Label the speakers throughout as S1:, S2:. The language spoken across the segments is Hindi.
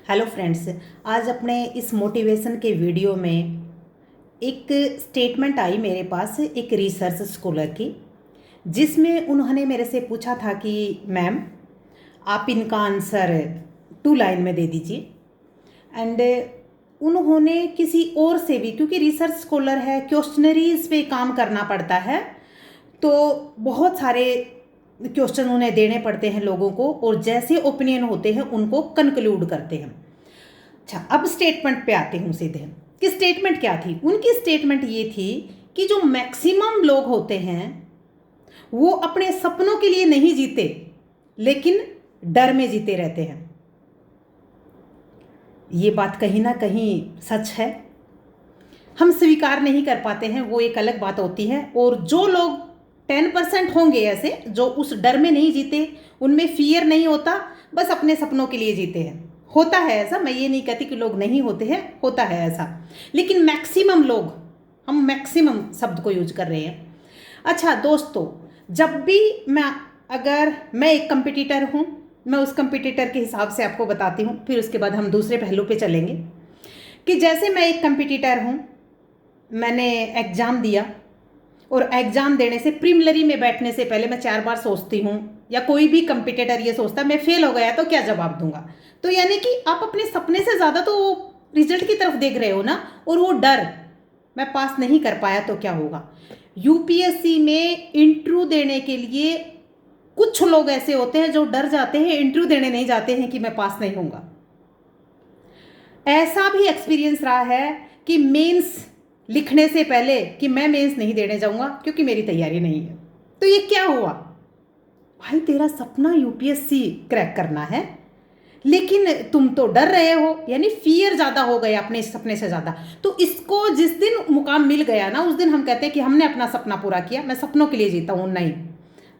S1: हेलो फ्रेंड्स, आज अपने इस मोटिवेशन के वीडियो में एक स्टेटमेंट आई मेरे पास एक रिसर्च स्कॉलर की, जिसमें उन्होंने मेरे से पूछा था कि मैम आप इनका आंसर 2 लाइन में दे दीजिए। एंड उन्होंने किसी और से भी, क्योंकि रिसर्च स्कॉलर है, क्वेश्चनरीज पे काम करना पड़ता है, तो बहुत सारे क्वेश्चन उन्हें देने पड़ते हैं लोगों को, और जैसे ओपिनियन होते हैं उनको कंक्लूड करते हैं। अच्छा, अब स्टेटमेंट पे आते हूँ सीधे कि स्टेटमेंट क्या थी। उनकी स्टेटमेंट ये थी कि जो मैक्सिमम लोग होते हैं वो अपने सपनों के लिए नहीं जीते, लेकिन डर में जीते रहते हैं। ये बात कहीं ना कहीं सच है। हम स्वीकार नहीं कर पाते हैं, वो एक अलग बात होती है। और जो लोग 10% होंगे ऐसे जो उस डर में नहीं जीते, उनमें फियर नहीं होता, बस अपने सपनों के लिए जीते हैं। होता है ऐसा, मैं ये नहीं कहती कि लोग नहीं होते हैं, होता है ऐसा, लेकिन मैक्सिमम लोग, हम मैक्सिमम शब्द को यूज कर रहे हैं। अच्छा दोस्तों, जब भी अगर मैं एक कंपटीटर हूँ, मैं उस कंपटीटर के हिसाब से आपको बताती हूँ, फिर उसके बाद हम दूसरे पहलू पे चलेंगे। कि जैसे मैं एक कंपटीटर हूँ, मैंने एग्ज़ाम दिया, और एग्ज़ाम देने से प्रीलिमिनरी में बैठने से पहले मैं 4 बार सोचती हूँ, या कोई भी कंपटीटर ये सोचता है मैं फेल हो गया तो क्या जवाब दूंगा। तो यानी कि आप अपने सपने से ज़्यादा तो रिजल्ट की तरफ देख रहे हो ना, और वो डर, मैं पास नहीं कर पाया तो क्या होगा। यूपीएससी में इंटरव्यू देने के लिए कुछ लोग ऐसे होते हैं जो डर जाते हैं, इंटरव्यू देने नहीं जाते हैं कि मैं पास नहीं होऊंगा। ऐसा भी एक्सपीरियंस रहा है कि मेंस लिखने से पहले कि मैं मेंस नहीं देने जाऊंगा क्योंकि मेरी तैयारी नहीं है। तो ये क्या हुआ भाई, तेरा सपना यूपीएससी क्रैक करना है, लेकिन तुम तो डर रहे हो, यानी फियर ज़्यादा हो गया अपने सपने से ज़्यादा। तो इसको जिस दिन मुकाम मिल गया ना, उस दिन हम कहते हैं कि हमने अपना सपना पूरा किया, मैं सपनों के लिए जीता हूँ। नहीं,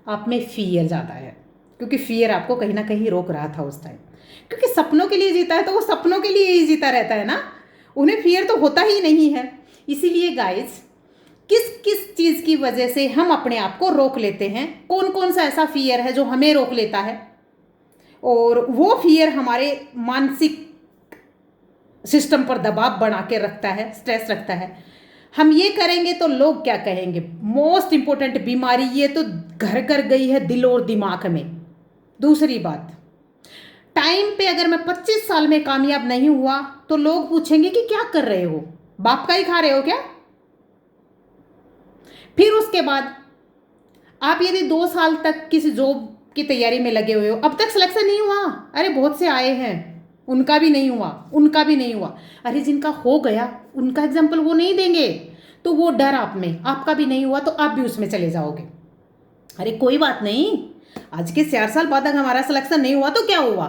S1: आप में फियर ज़्यादा है, क्योंकि फियर आपको कहीं ना कहीं रोक रहा था उस टाइम। क्योंकि सपनों के लिए जीता है तो वो सपनों के लिए ही जीता रहता है ना, उन्हें फियर तो होता ही नहीं है। इसीलिए गाइस, किस किस चीज़ की वजह से हम अपने आप को रोक लेते हैं, कौन कौन सा ऐसा फियर है जो हमें रोक लेता है, और वो फियर हमारे मानसिक सिस्टम पर दबाव बना के रखता है, स्ट्रेस रखता है। हम ये करेंगे तो लोग क्या कहेंगे। मोस्ट इंपॉर्टेंट बीमारी ये तो घर कर गई है दिल और दिमाग में। दूसरी बात, टाइम पे अगर मैं 25 साल में कामयाब नहीं हुआ तो लोग पूछेंगे कि क्या कर रहे हो, बाप का ही खा रहे हो क्या। फिर उसके बाद आप यदि 2 साल तक किसी जॉब की तैयारी में लगे हुए हो, अब तक सिलेक्शन नहीं हुआ, अरे बहुत से आए हैं, उनका भी नहीं हुआ, उनका भी नहीं हुआ। अरे जिनका हो गया उनका एग्जाम्पल वो नहीं देंगे, तो वो डर आप में, आपका भी नहीं हुआ तो आप भी उसमें चले जाओगे। अरे कोई बात नहीं, आज के 4 साल बाद अगर हमारा सिलेक्शन नहीं हुआ तो क्या हुआ,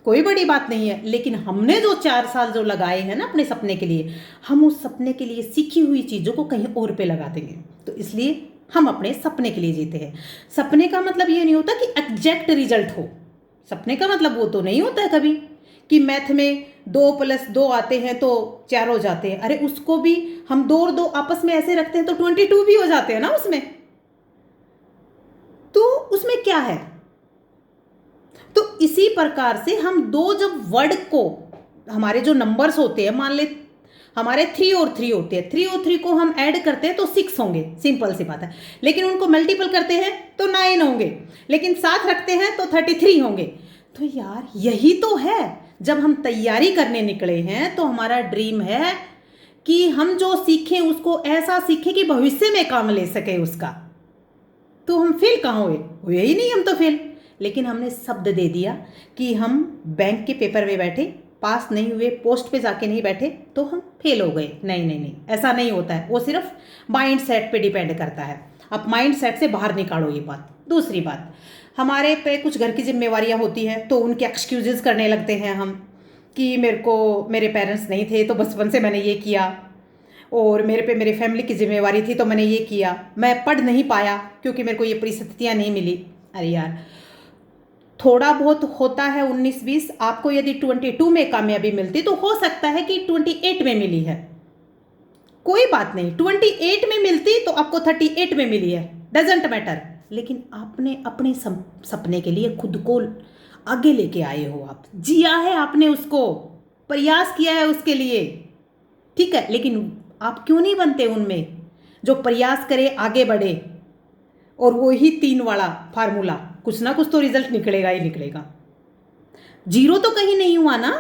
S1: कोई बड़ी बात नहीं है। लेकिन हमने जो 4 साल जो लगाए हैं ना अपने सपने के लिए, हम उस सपने के लिए सीखी हुई चीज़ों को कहीं और पे लगा देंगे। तो इसलिए हम अपने सपने के लिए जीते हैं। सपने का मतलब ये नहीं होता कि एग्जैक्ट रिजल्ट हो। सपने का मतलब वो तो नहीं होता है कभी कि मैथ में 2+2 आते हैं तो 4 हो जाते हैं। अरे उसको भी हम 2 और 2 आपस में ऐसे रखते हैं तो 22 भी हो जाते हैं ना उसमें। तो उसमें क्या है। तो इसी प्रकार से हम दो जब वर्ड को, हमारे जो नंबर्स होते हैं, मान ले हमारे 3 और 3 होते हैं, 3 और 3 को हम ऐड करते हैं तो 6 होंगे, सिंपल सी बात है। लेकिन उनको मल्टीपल करते हैं तो 9 होंगे, लेकिन साथ रखते हैं तो 33 होंगे। तो यार यही तो है, जब हम तैयारी करने निकले हैं तो हमारा ड्रीम है कि हम जो सीखें उसको ऐसा सीखें कि भविष्य में काम ले सके उसका। तो हम फेल कहाँ हुए ही नहीं, हम तो फेल। लेकिन हमने शब्द दे दिया कि हम बैंक के पेपर में बैठे, पास नहीं हुए, पोस्ट पे जाके नहीं बैठे तो हम फेल हो गए। नहीं नहीं नहीं, ऐसा नहीं होता है। वो सिर्फ माइंड सेट पे डिपेंड करता है। अब माइंड सेट से बाहर निकालो ये बात। दूसरी बात, हमारे पे कुछ घर की जिम्मेवारियां होती हैं तो उनके एक्सक्यूजेस करने लगते हैं हम, कि मेरे पेरेंट्स नहीं थे तो बचपन से मैंने ये किया, और मेरे पे मेरी फैमिली की जिम्मेवारी थी तो मैंने ये किया, मैं पढ़ नहीं पाया क्योंकि मेरे को ये परिस्थितियाँ नहीं मिली। अरे यार, थोड़ा बहुत होता है 19-20, आपको यदि 22 में कामयाबी मिलती तो हो सकता है कि 28 में मिली है, कोई बात नहीं। 28 में मिलती तो आपको 38 में मिली है, डजेंट मैटर। लेकिन आपने अपने सपने के लिए खुद को आगे लेके आए हो, आप जिया है आपने उसको, प्रयास किया है उसके लिए, ठीक है। लेकिन आप क्यों नहीं बनते उनमें जो प्रयास करे, आगे बढ़े, और वो ही 3 वाला फार्मूला, कुछ ना कुछ तो रिजल्ट निकलेगा ही निकलेगा। जीरो तो कहीं नहीं हुआ ना,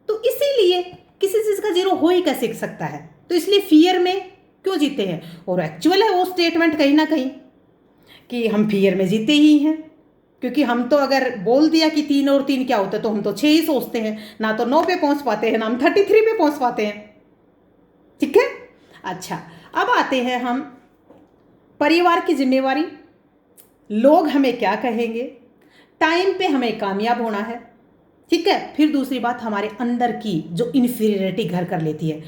S1: तो इसीलिए किसी चीज का जीरो हो ही कैसे सकता है, तो इसलिए फियर में क्यों जीते हैं। और एक्चुअल है वो स्टेटमेंट कहीं ना कहीं कि हम फियर में जीते ही हैं, क्योंकि हम तो अगर बोल दिया कि 3 और 3 क्या होता है, तो हम तो 6 ही सोचते हैं, ना तो 9 पे पहुंच पाते हैं, ना हम 33 पे पहुंच पाते हैं, ठीक है। अच्छा, अब आते हैं हम परिवार की जिम्मेवारी, लोग हमें क्या कहेंगे, टाइम पे हमें कामयाब होना है, ठीक है। फिर दूसरी बात, हमारे अंदर की जो इन्फीरियरिटी घर कर लेती है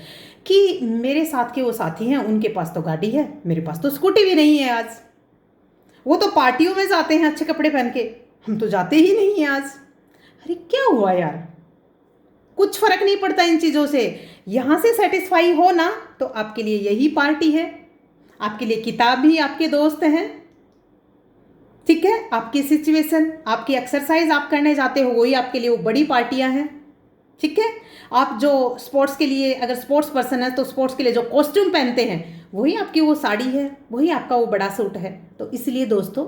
S1: कि मेरे साथ के वो साथी हैं, उनके पास तो गाड़ी है, मेरे पास तो स्कूटी भी नहीं है आज, वो तो पार्टियों में जाते हैं अच्छे कपड़े पहन के, हम तो जाते ही नहीं हैं आज। अरे क्या हुआ यार, कुछ फर्क नहीं पड़ता इन चीज़ों से। यहाँ से सेटिस्फाई हो ना, तो आपके लिए यही पार्टी है, आपके लिए किताब भी आपके दोस्त हैं, ठीक है। आपकी सिचुएशन, आपकी एक्सरसाइज आप करने जाते हो, वही आपके लिए वो बड़ी पार्टियां हैं, ठीक है। आप जो स्पोर्ट्स के लिए, अगर स्पोर्ट्स पर्सन है तो स्पोर्ट्स के लिए जो कॉस्ट्यूम पहनते हैं, वही आपकी वो साड़ी है, वही आपका वो बड़ा सूट है। तो इसलिए दोस्तों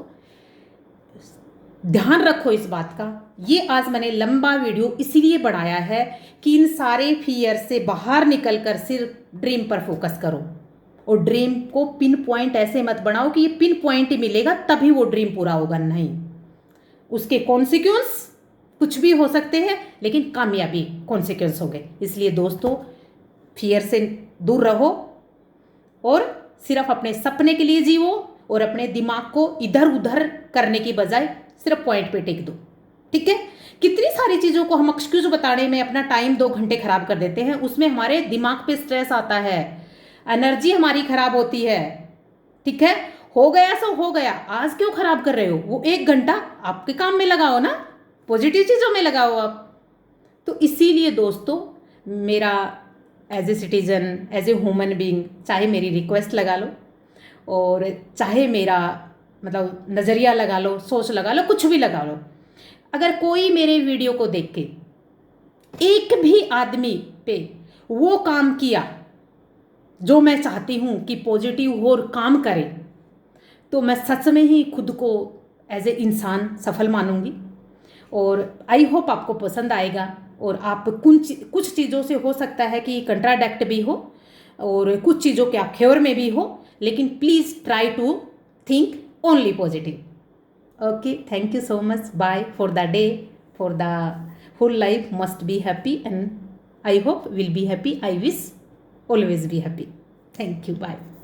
S1: ध्यान रखो इस बात का। ये आज मैंने लंबा वीडियो इसलिए बनाया है कि इन सारे फियर से बाहर निकलकर सिर्फ ड्रीम पर फोकस करो, और ड्रीम को पिन पॉइंट ऐसे मत बनाओ कि ये पिन पॉइंट ही मिलेगा तभी वो ड्रीम पूरा होगा, नहीं। उसके कॉन्सिक्वेंस कुछ भी हो सकते हैं, लेकिन कामयाबी कॉन्सिक्वेंस हो गए। इसलिए दोस्तों फियर से दूर रहो, और सिर्फ अपने सपने के लिए जीवो, और अपने दिमाग को इधर उधर करने की बजाय सिर्फ पॉइंट पे टिक दो, ठीक है। कितनी सारी चीज़ों को हम एक्सक्यूज बताने में अपना टाइम 2 घंटे खराब कर देते हैं, उसमें हमारे दिमाग पे स्ट्रेस आता है, एनर्जी हमारी खराब होती है, ठीक है। हो गया सो हो गया, आज क्यों खराब कर रहे हो, वो 1 घंटा आपके काम में लगाओ ना, पॉजिटिव चीज़ों में लगाओ आप। तो इसीलिए दोस्तों मेरा as a citizen, as a human being, चाहे मेरी रिक्वेस्ट लगा लो, और चाहे मेरा मतलब नज़रिया लगा लो, सोच लगा लो, कुछ भी लगा लो, अगर कोई मेरे वीडियो को देख के एक भी आदमी पे वो काम किया जो मैं चाहती हूँ कि पॉजिटिव हो और काम करे, तो मैं सच में ही खुद को एज ए इंसान सफल मानूंगी। और आई होप आपको पसंद आएगा, और आप कुछ चीज़ों से हो सकता है कि कंट्राडिक्ट भी हो, और कुछ चीज़ों के आप फेवर में भी हो, लेकिन please try to think only positive. Okay, thank you so much, bye for the day, for the whole life must be happy, and I hope will be happy. I wish always be happy. Thank you. Bye.